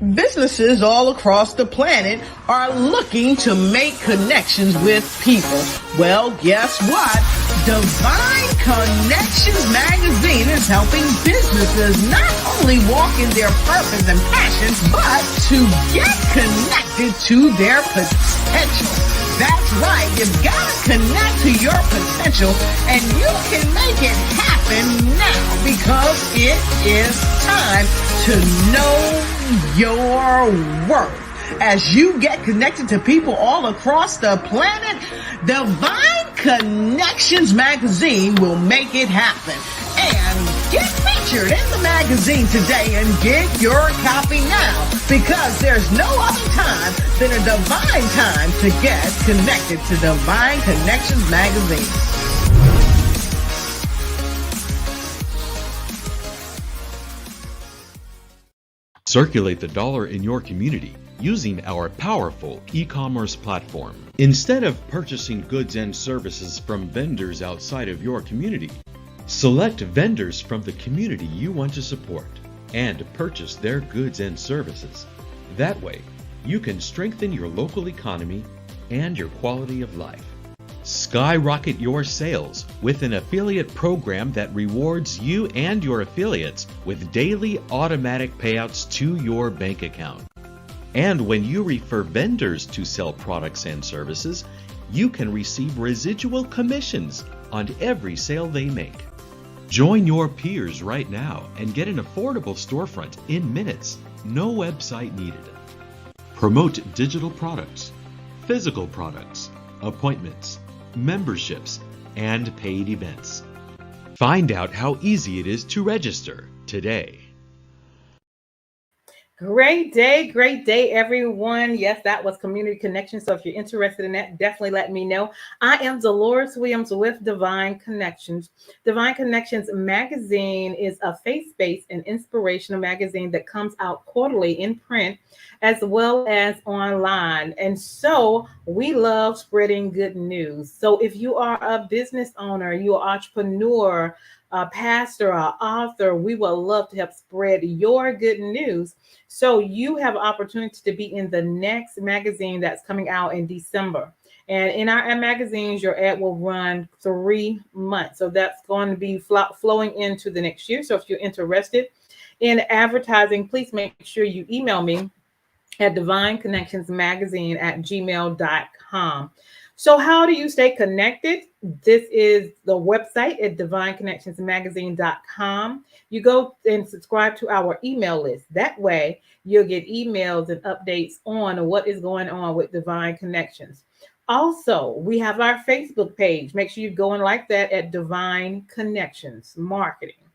Businesses all across the planet are looking to make connections with people. Well, guess what? Divine Connections magazine is helping businesses not only walk in their purpose and passion, but to get connected to their potential. That's right. You've got to connect to your potential, and you can make it happen now because it is time to know your worth. As you get connected to people all across the planet, Divine Connections magazine will make it happen. And get featured in the magazine today and get your copy now, because there's no other time than a divine time to get connected to Divine Connections magazine. Circulate the dollar in your community using our powerful e-commerce platform. Instead of purchasing goods and services from vendors outside of your community, select vendors from the community you want to support and purchase their goods and services. That way, you can strengthen your local economy and your quality of life. Skyrocket your sales with an affiliate program that rewards you and your affiliates with daily automatic payouts to your bank account. And when you refer vendors to sell products and services, you can receive residual commissions on every sale they make. Join your peers right now and get an affordable storefront in minutes. No website needed. Promote digital products, physical products, appointments, memberships, and paid events. Find out how easy it is to register today. Great day, everyone. Yes, that was Community Connection. So if you're interested in that, definitely let me know. I am Dolores Williams with Divine Connections. Divine Connections magazine is a faith-based and inspirational magazine that comes out quarterly in print as well as online. And so we love spreading good news. So if you are a business owner, you're an entrepreneur, a pastor, an author, we would love to help spread your good news. So you have an opportunity to be in the next magazine that's coming out in December. And in our magazines, your ad will run 3 months. So that's going to be flowing into the next year. So if you're interested in advertising, please make sure you email me at divineconnectionsmagazine@gmail.com. So how do you stay connected? This is the website at divineconnectionsmagazine.com. You go and subscribe to our email list. That way you'll get emails and updates on what is going on with Divine Connections. Also, we have our Facebook page. Make sure you go and like that at Divine Connections Marketing.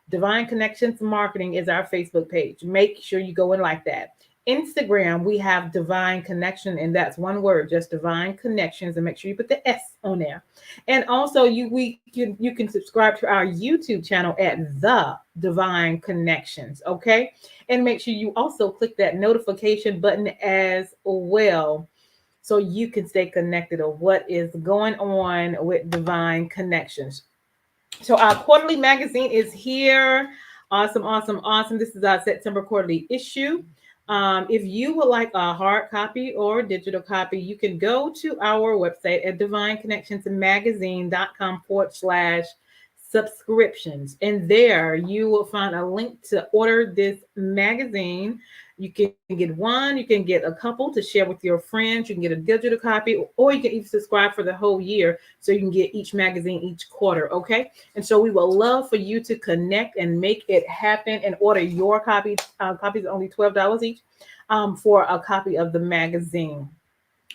Divine Connections Marketing is our Facebook page. Make sure you go and like that. Instagram, we have Divine Connection, and that's one word, just Divine Connections, and make sure you put the S on there. And also you can subscribe to our YouTube channel at The Divine Connections, okay? And make sure you also click that notification button as well, so you can stay connected of what is going on with Divine Connections. So our quarterly magazine is here. Awesome. This is our September quarterly issue. If you would like a hard copy or digital copy, you can go to our website at divineconnectionsmagazine.com/subscriptions. And there you will find a link to order this magazine. You can get one, you can get a couple to share with your friends. You can get a digital copy, or you can even subscribe for the whole year so you can get each magazine each quarter, okay? And so we would love for you to connect and make it happen and order your copy. Copies are only $12 each for a copy of the magazine.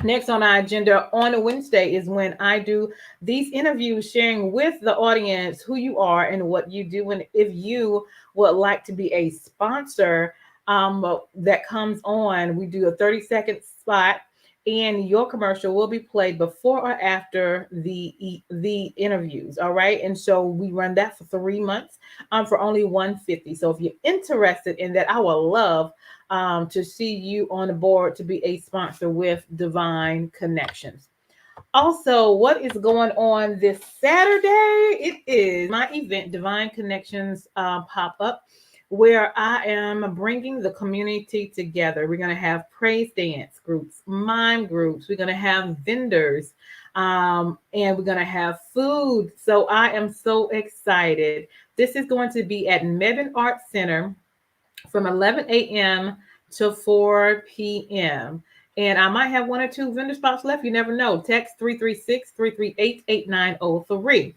Next on our agenda on a Wednesday is when I do these interviews, sharing with the audience who you are and what you do. And if you would like to be a sponsor that comes on, we do a 30-second spot, and your commercial will be played before or after the interviews. All right. And so we run that for 3 months for only $150. So if you're interested in that, I would love to see you on the board to be a sponsor with Divine Connections. Also, what is going on this Saturday? It is my event, Divine Connections Pop-Up, where I am bringing the community together. We're going to have praise dance groups, mime groups. We're going to have vendors, and we're going to have food. So I am so excited. This is going to be at Mebane Arts Center from 11 a.m. to 4 p.m. And I might have one or two vendor spots left. You never know. Text 336-338-8903.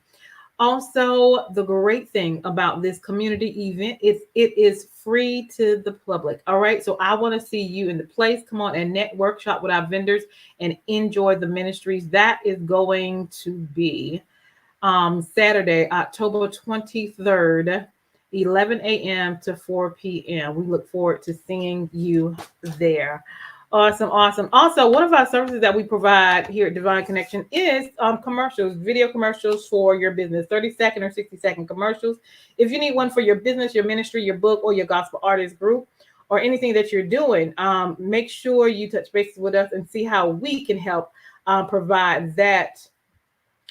Also, the great thing about this community event is it is free to the public. All right. So I want to see you in the place. Come on and network, shop with our vendors, and enjoy the ministries. That is going to be Saturday, October 23rd, 11 a.m. to 4 p.m. We look forward to seeing you there. Awesome, awesome. Also, one of our services that we provide here at Divine Connection is commercials, video commercials for your business, 30-second or 60-second commercials. If you need one for your business, your ministry, your book, or your gospel artist group, or anything that you're doing, make sure you touch base with us and see how we can help provide that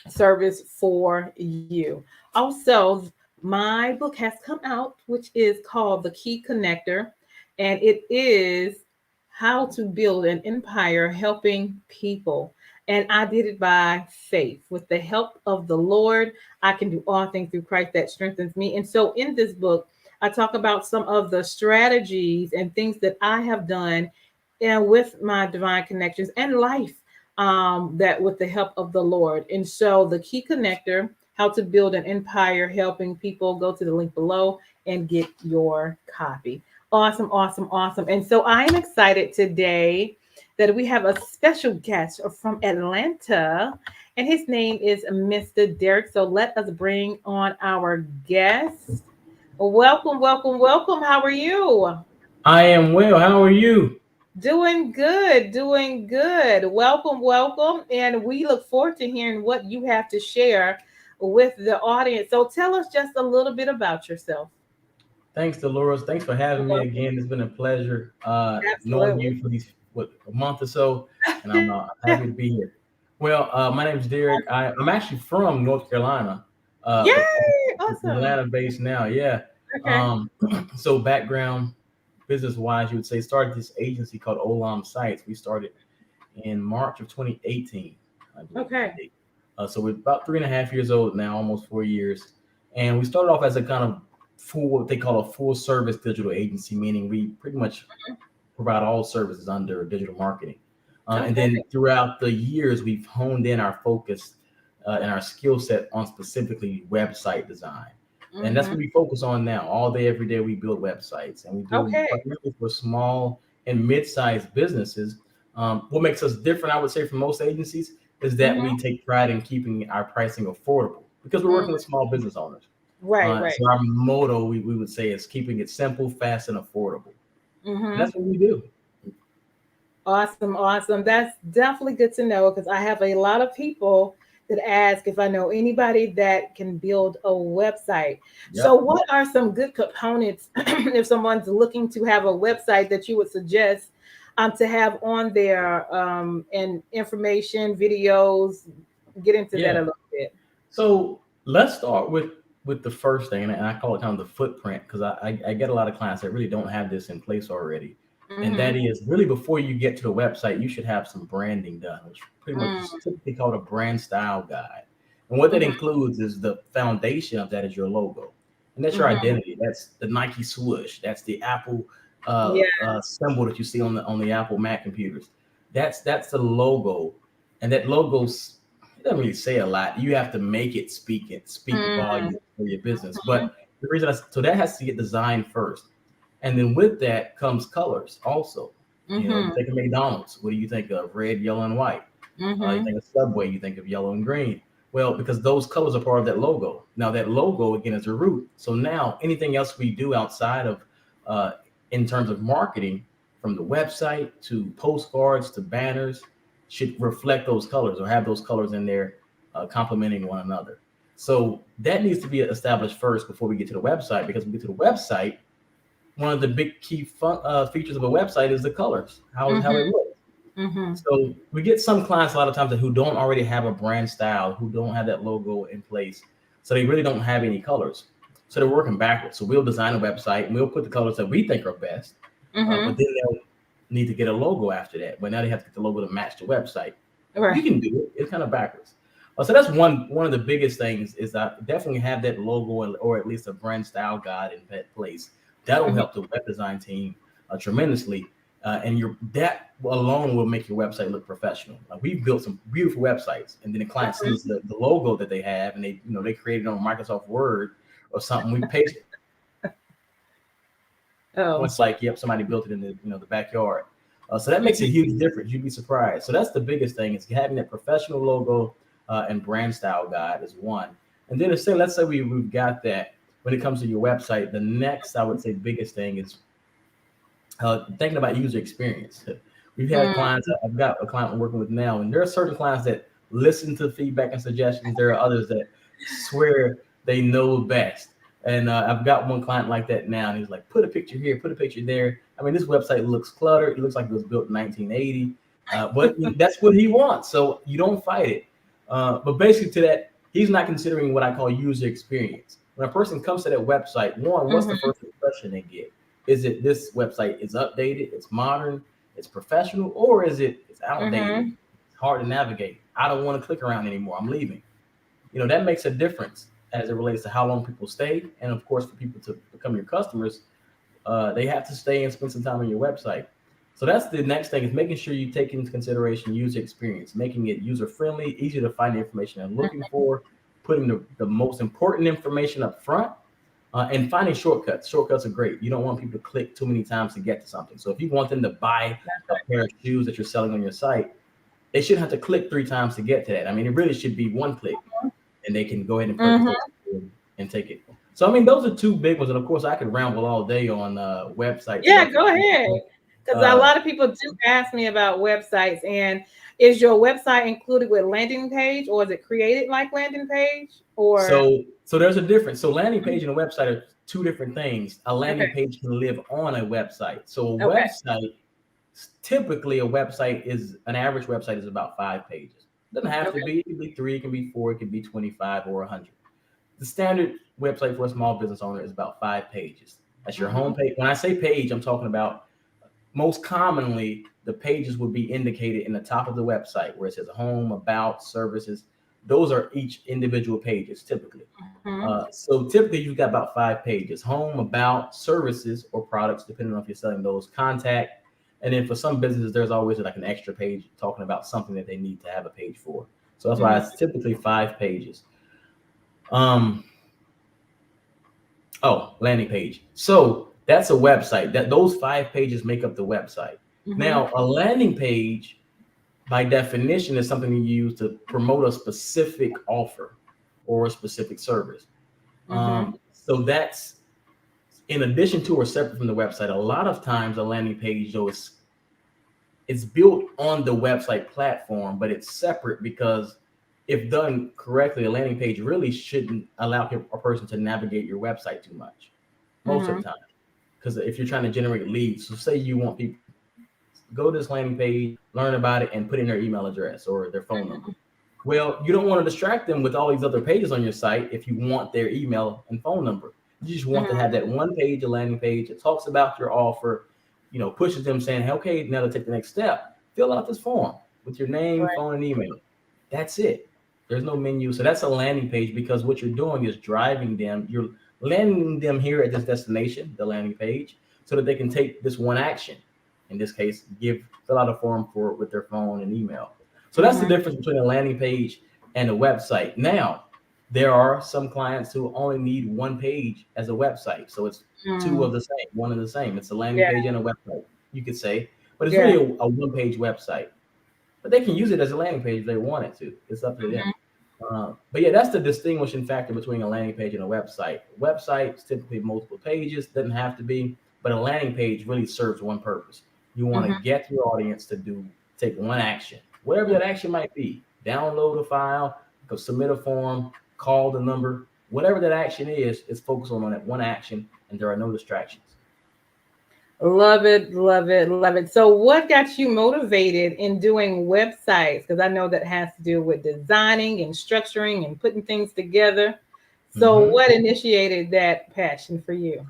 service for you. Also, my book has come out, which is called The Key Connector, and it is how to build an empire helping people. And I did it by faith. With the help of the Lord, I can do all things through Christ that strengthens me. And so in this book, I talk about some of the strategies and things that I have done and with my divine connections and life, that with the help of the Lord. And so the key connector, how to build an empire helping people, go to the link below and get your copy. Awesome, awesome, awesome. And so I am excited today that we have a special guest from Atlanta, and his name is Mr. Derek. So let us bring on our guest. Welcome, welcome, welcome. How are you? I am well. How are you? Doing good, doing good. Welcome, welcome. And we look forward to hearing what you have to share with the audience. So tell us just a little bit about yourself. Thanks, Dolores. Thanks for having me Welcome. again. It's been a pleasure knowing Absolutely. you for these a month or so, and I'm happy to be here. Well, my name is Derek. I'm actually from North Carolina, but Yay! Awesome. Atlanta based now. Yeah. Okay. So background, business wise, you would say started this agency called Olam Sites. We started in March of 2018, I believe. Okay. So we're about 3.5 years old now, almost 4 years. And we started off as a kind of what they call a full service digital agency, meaning we pretty much provide all services under digital marketing. And Okay. then throughout the years, we've honed in our focus and our skill set on specifically website design. And that's what Mm-hmm. we focus on now. All day, every day, we build websites, and we do Okay. primarily for small and mid-sized businesses. What makes us different, I would say, from most agencies is that Mm-hmm. we take pride in keeping our pricing affordable because we're working with small business owners. Right, right. So our motto, we would say, is keeping it simple, fast, and affordable. And Mm-hmm. that's what we do. Awesome, awesome. That's definitely good to know because I have a lot of people that ask if I know anybody that can build a website. So, Yep. what are some good components if someone's looking to have a website that you would suggest to have on there, and information, videos? Get into that Yeah. a little bit. So let's start with the first thing, and I call it kind of the footprint because I get a lot of clients that really don't have this in place already. And that Mm-hmm. is really before you get to the website, you should have some branding done, which pretty much is Mm-hmm. typically called a brand style guide. And what that includes is the foundation of that is your logo. And that's your Mm-hmm. identity. That's the Nike swoosh. That's the Apple Yeah. symbol that you see on the Apple Mac computers. That's the logo. And that logo's it doesn't really say a lot. You have to make it speak Mm-hmm. volume for your business. But the reason so that has to get designed first. And then with that comes colors also. You know, you Mm-hmm. think of McDonald's. What do you think of? Red, yellow, and white. You Mm-hmm. think of Subway. You think of yellow and green. Well, because those colors are part of that logo. Now that logo again is a root. So now anything else we do outside of, uh, in terms of marketing, from the website to postcards to banners, should reflect those colors or have those colors in there, complementing one another. So that needs to be established first before we get to the website. Because when we get to the website, one of the big key features of a website is the colors, how it Mm-hmm. looks. Mm-hmm. So we get some clients a lot of times who don't already have a brand style, who don't have that logo in place, so they really don't have any colors. So they're working backwards. So we'll design a website and we'll put the colors that we think are best, but then they'll need to get a logo after that. But now they have to get the logo to match the website. Right. You can do it. It's kind of backwards. So that's one of the biggest things is I definitely have that logo or at least a brand style guide in that place. That'll help the web design team tremendously. And that alone will make your website look professional. Like we've built some beautiful websites, and then the client sees the logo that they have, and they created it on Microsoft Word or something. We paste it. Oh, It's like, yep, somebody built it in the backyard. So that makes a huge difference. You'd be surprised. So that's the biggest thing is having that professional logo and brand style guide is one. And then let's say we've got that. When it comes to your website, the next, I would say, biggest thing is thinking about user experience. We've had clients. I've got a client I'm working with now, and there are certain clients that listen to feedback and suggestions. There are others that swear they know best. And I've got one client like that now, and he's like, put a picture here, put a picture there. I mean, this website looks cluttered. It looks like it was built in 1980, but that's what he wants. So you don't fight it. But basically to that, he's not considering what I call user experience. When a person comes to that website, what's the first impression they get? Is it this website is updated, it's modern, it's professional, or is it's outdated, it's hard to navigate? I don't want to click around anymore. I'm leaving. That makes a difference as it relates to how long people stay. And of course, for people to become your customers, they have to stay and spend some time on your website. So that's the next thing is making sure you take into consideration user experience, making it user friendly, easy to find the information I'm looking for, putting the most important information up front, and finding shortcuts. Shortcuts are great. You don't want people to click too many times to get to something. So if you want them to buy a pair of shoes that you're selling on your site, they shouldn't have to click 3 times to get to that. I mean, it really should be one click, and they can go ahead and purchase it and take it. So, I mean, those are 2 big ones. And of course, I could ramble all day on websites. Yeah, go ahead. Because a lot of people do ask me about websites. And is your website included with landing page, or is it created like landing page? Or so there's a difference. So landing page and a website are 2 different things. A landing page can live on a website. So a website, typically an average website is about 5 pages. It doesn't have to be. It can be 3, it can be 4, it can be 25 or 100. The standard website for a small business owner is about 5 pages. That's your home page. When I say page, I'm talking about most commonly the pages would be indicated in the top of the website where it says home, about, services. Those are each individual pages typically. So typically you've got about 5 pages: home, about, services or products, depending on if you're selling those, contact. And then for some businesses, there's always like an extra page talking about something that they need to have a page for. So that's why it's typically 5 pages. Landing page. So that's a website. Those 5 pages make up the website. Now, a landing page, by definition, is something you use to promote a specific offer or a specific service. So that's in addition to or separate from the website. A lot of times, a landing page, though, it's built on the website platform, but it's separate because if done correctly, a landing page really shouldn't allow a person to navigate your website too much most of the time. Because if you're trying to generate leads, so say you want people to go to this landing page, learn about it, and put in their email address or their phone number. Well, you don't want to distract them with all these other pages on your site if you want their email and phone number. You just want to have that one page, a landing page that talks about your offer, pushes them saying, hey, okay, now to take the next step, fill out this form with your name, phone, and email. That's it. There's no menu. So that's a landing page because what you're doing is driving them. You're landing them here at this destination, the landing page, so that they can take this one action. In this case, fill out a form with their phone and email. So that's the difference between a landing page and a website. Now, there are some clients who only need 1 page as a website. So it's 2 of the same, 1 of the same. It's a landing page and a website, you could say. But it's really a 1-page website. But they can use it as a landing page if they wanted to. It's up to them. But yeah, that's the distinguishing factor between a landing page and a website. Website is typically multiple pages, doesn't have to be, but a landing page really serves one purpose. You want to get your audience to take one action, whatever that action might be. Download a file, go submit a form, call the number, whatever that action is focused on that one action, and there are no distractions. Love it, love it, love it. So what got you motivated in doing websites? Because I know that has to do with designing and structuring and putting things together. So Mhm. what initiated that passion for you?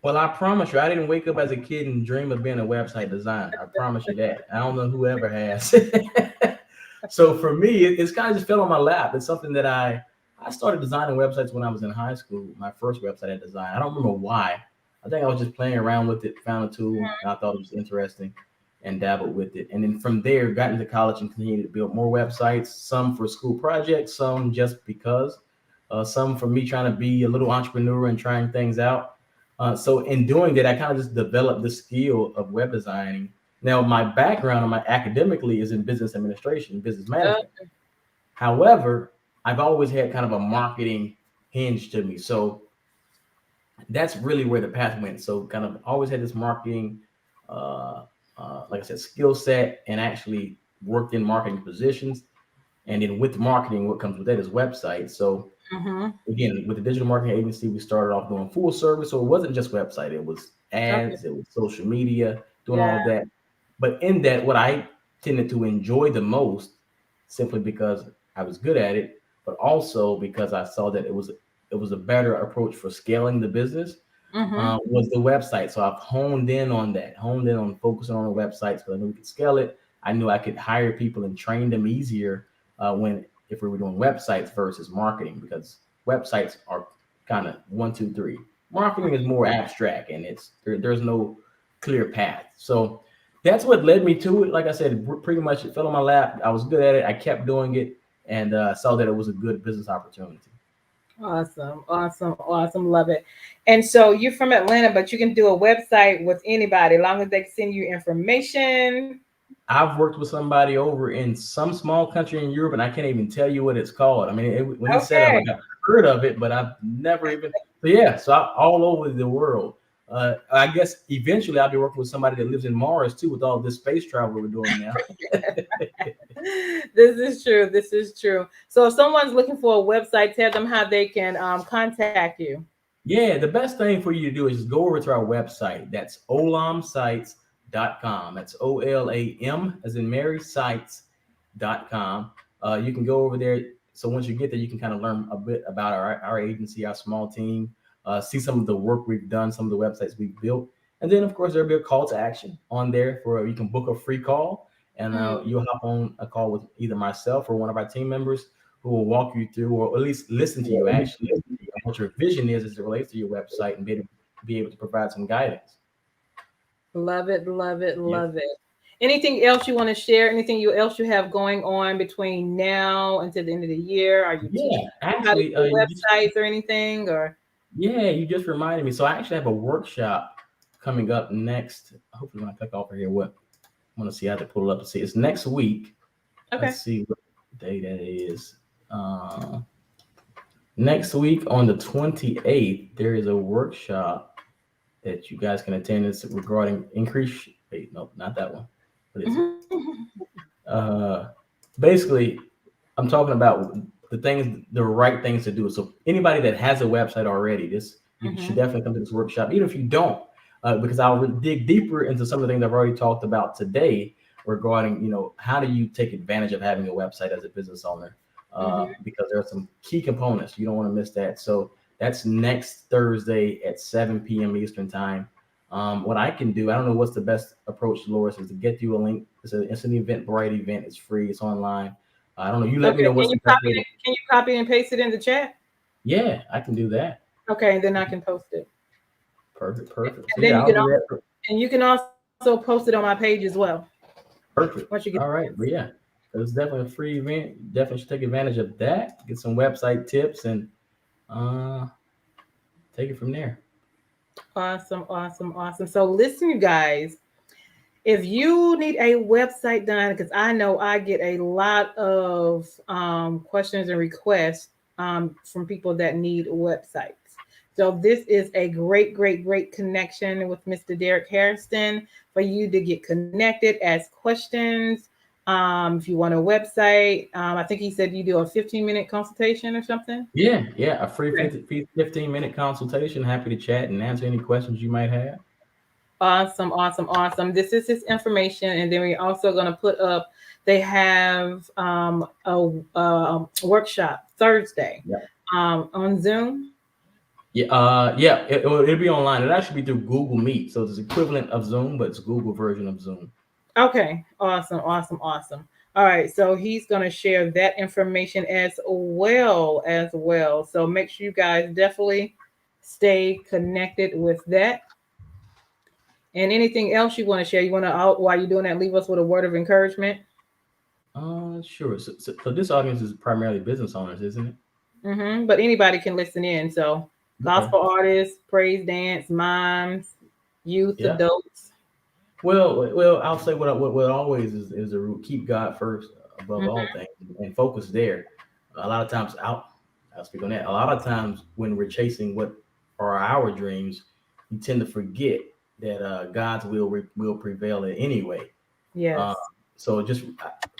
Well, I promise you, I didn't wake up as a kid and dream of being a website designer. I promise you that. I don't know whoever has. So for me, it's kind of just fell on my lap. It's something that I started designing websites when I was in high school. My first website I designed. I don't remember why. I think I was just playing around with it, found a tool, and I thought it was interesting, and dabbled with it. And then from there, got into college and continued to build more websites. Some for school projects, some just because, some for me trying to be a little entrepreneur and trying things out. So in doing that, I kind of just developed the skill of web designing. Now, my background on my academically is in business administration, business Uh, management. However, I've always had kind of a marketing hinge to me. So that's really where the path went. So kind of always had this marketing, uh, like I said, skill set, and actually worked in marketing positions. And then with marketing, what comes with that is websites. So mhm. again, with the digital marketing agency, we started off doing full service. So it wasn't just website, it was Okay. ads, it was social media, doing Yeah. all of that. But in that, what I tended to enjoy the most, simply because I was good at it, but also because I saw that it was a better approach for scaling the business, Mhm. was the website. So I've honed in on that, honed in on focusing on the websites because I knew we could scale it. I knew I could hire people and train them easier when if we were doing websites versus marketing, because websites are kind of one, two, three. Marketing is more abstract and there's no clear path. So that's what led me to it. Like I said, pretty much it fell on my lap. I was good at it. I kept doing it and saw that it was a good business opportunity. Awesome, awesome, awesome. Love it. And so you're from Atlanta, but you can do a website with anybody, as long as they send you information. I've worked with somebody over in some small country in Europe, and I can't even tell you what it's called. I mean, when he said it, Okay. like I've heard of it, but I've never even. So yeah, so I'm all over the world. I guess eventually I'll be working with somebody that lives in Mars too, with all this space travel we're doing now. This is true. This is true. So if someone's looking for a website, tell them how they can contact you. Yeah, the best thing for you to do is just go over to our website. That's olamsites.com. That's OLAM as in Mary Sites.com. You can go over there. So once you get there, you can kind of learn a bit about our agency, our small team, see some of the work we've done, some of the websites we've built. And then, of course, there'll be a call to action on there for you can book a free call and Mm. you'll hop on a call with either myself or one of our team members who will walk you through or at least listen to you actually what your vision is as it relates to your website and be able to provide some guidance. Love it, love it, Yes. love it. Anything else you want to share? Anything else you have going on between now until the end of the year? Are you Yeah, teaching people how to actually, do websites or anything? Or you just reminded me. So I actually have a workshop coming up next. Hopefully, when I click off of here, what I want to see, I have to pull it up to see. It's next week. okay. Let's see what day that is. Uh, Next week on the 28th, there is a workshop that you guys can attend. It's regarding increase. Wait, no, not that one. What is it? Uh, Basically, I'm talking about the right things to do. So anybody that has a website already, you should Mhm. definitely come to this workshop. Even if you don't, because I'll dig deeper into some of the things I've already talked about today regarding, how do you take advantage of having a website as a business owner? Mhm. Because there are some key components. You don't want to miss that. So that's next Thursday at 7 p.m. Eastern time. What I can do, I don't know what's the best approach, Dolores, is to get you a link. It's an Eventbrite event. It's free. It's online. I don't know. You let me Okay. know what's the best way to. Can you copy and paste it in the chat? Yeah, I can do that. Okay, and then I can post it. Perfect, perfect. So And then yeah, I'll do that. you can also post it on my page as well. Perfect. Once you get All right, but yeah, it's definitely a free event. You definitely should take advantage of that. Get some website tips and uh take it from there. awesome, awesome, awesome. So listen, you guys, if you need a website done, because I know I get a lot of questions and requests from people that need websites. So this is a great, great, great connection with Mr. Derek Hairston for you to get connected, ask questions. If you want a website, I think he said you do a 15-minute consultation or something. Yeah, a free Okay. 15-minute consultation. Happy to chat and answer any questions you might have. Awesome, awesome, awesome. This is his information, and then we're also going to put up. They have a workshop Thursday. Yeah. on Zoom? Yeah, it'll be online. It'll actually be through Google Meet, so it's equivalent of Zoom, but it's Google version of Zoom. Okay, awesome, awesome, awesome. All right, so he's going to share that information as well. So make sure you guys definitely stay connected with that. And anything else you want to share? You want to, while you're doing that, leave us with a word of encouragement. Sure. So this audience is primarily business owners, isn't it? But anybody can listen in. So Okay. gospel artists, praise dance, moms, youth, Yeah. adults. Well, I'll say what always is the root. Keep God first above Mhm. all things, and focus there. A lot of times, I'll speak on that. A lot of times, when we're chasing what are our dreams, we tend to forget that God's will prevail in any way. Uh, Yes, so just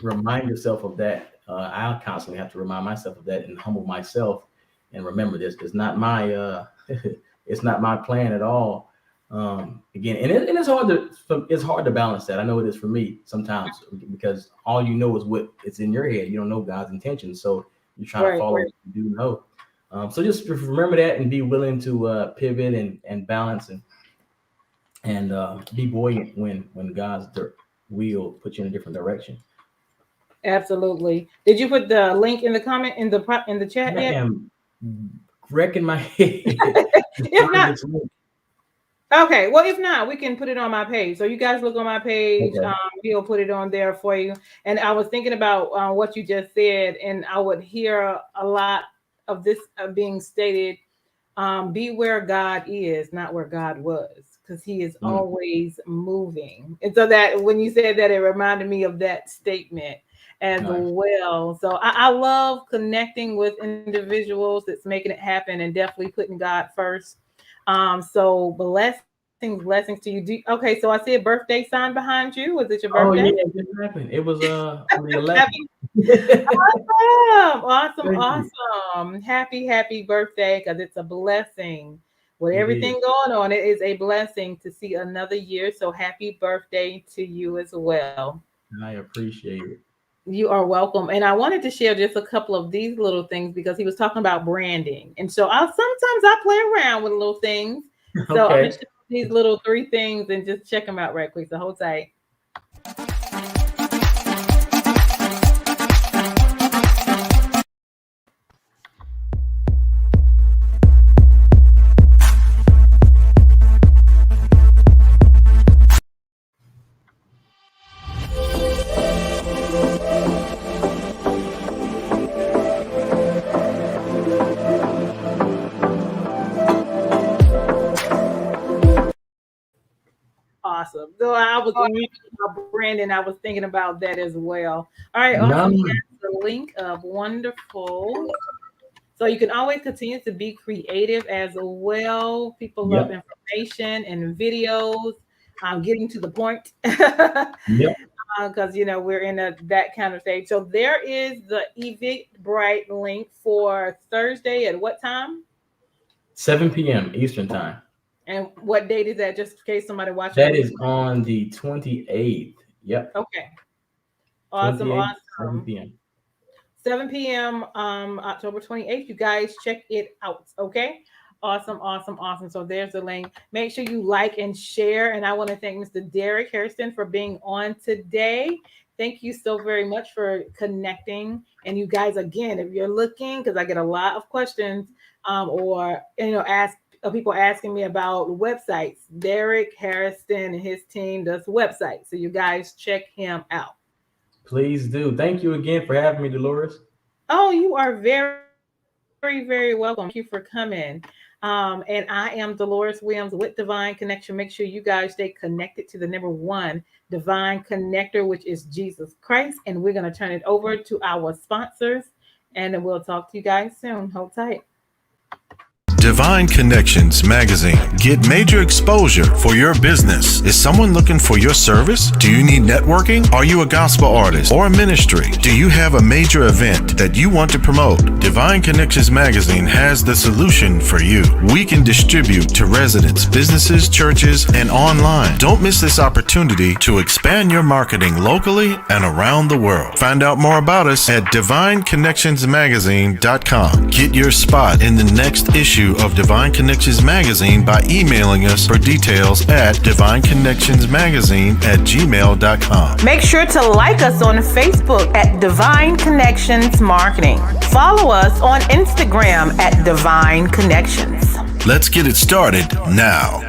remind yourself of that. I constantly have to remind myself of that and humble myself and remember this. It's not my it's not my plan at all. Again, and it's hard to balance that. I know it is for me sometimes because all you know is what it's in your head. You don't know God's intentions, so you're trying to right, follow right. what you do know. So just remember that and be willing to pivot and balance and be buoyant when God's will put you in a different direction. Absolutely. Did you put the link in the comment in the chat I yet? am wrecking my head to If find not, this link. okay. Well, if not, we can put it on my page. So you guys look on my page. Okay. He'll put it on there for you. And I was thinking about what you just said, and I would hear a lot of this being stated. Be where God is, not where God was, because He is Mm, always moving. And so that when you said that, it reminded me of that statement as nice. well. So I love connecting with individuals that's making it happen and definitely putting God first. So blessings to you. Okay, so I see a birthday sign behind you. Was it your Oh yeah, birthday? it just happened. It was on the 11th. Happy Awesome, awesome, Thank you. awesome. Happy birthday, because it's a blessing. With It everything is. going on, it is a blessing to see another year. So happy birthday to you as well. I appreciate it. You are welcome. And I wanted to share just a couple of these little things because he was talking about branding. And so sometimes I play around with little things. So I'm gonna Okay. show you these little three things and just check them out right quick. So hold tight. Awesome. So I was when you talking about Brandon, I was thinking about that as well. All right, awesome. None. Here's the link of wonderful. So you can always continue to be creative as well. People love Yep. information and videos, getting to the point. Yep. Because we're in that kind of stage. So there is the Eventbrite link for Thursday at what time? 7 p.m. Eastern time. And what date is that? Just in case somebody watching the That is replay. on the 28th. Yep. Okay. Awesome, 28th, 7 awesome. p.m. 7 p.m. October 28th. You guys check it out. Okay. Awesome, awesome, awesome. So there's the link. Make sure you like and share. And I want to thank Mr. Derek Hairston for being on today. Thank you so very much for connecting. And you guys, again, if you're looking, because I get a lot of questions or ask people asking me about websites. Derek Hairston and his team does websites. So you guys check him out. Please do. Thank you again for having me, Dolores. Oh, you are very, very welcome. Thank you for coming. And I am Dolores Williams with Divine Connection. Make sure you guys stay connected to the number one divine connector, which is Jesus Christ. And we're going to turn it over to our sponsors. And then we'll talk to you guys soon. Hold tight. Divine Connections Magazine. Get major exposure for your business. Is someone looking for your service? Do you need networking? Are you a gospel artist or a ministry? Do you have a major event that you want to promote? Divine Connections Magazine has the solution for you. We can distribute to residents, businesses, churches, and online. Don't miss this opportunity to expand your marketing locally and around the world. Find out more about us at divineconnectionsmagazine.com. Get your spot in the next issue of Divine Connections Magazine by emailing us for details at divineconnectionsmagazine@gmail.com. Make sure to like us on Facebook at Divine Connections Marketing. Follow us on Instagram at Divine Connections. Let's get it started now.